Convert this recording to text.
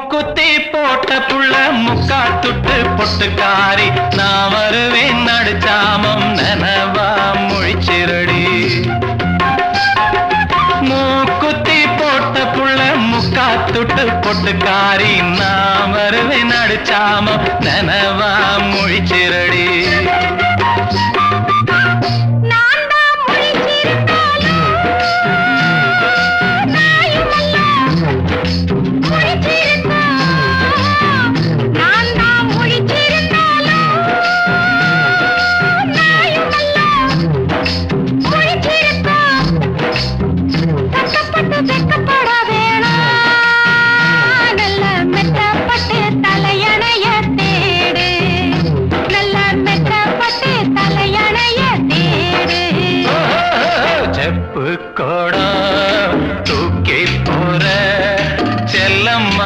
மூக்குத்தி போட்ட புள்ள முக்கா துட்டு பொட்டுக்காரி நான் வருவேன் நடுச்சாமம் நனவா முழிச்சிரடி மூக்குத்தி போட்ட புள்ள முக்கா துட்டு பொட்டுக்காரி நான் வருவேன் நடுச்சாமம் நனவா முழிச்சிரடி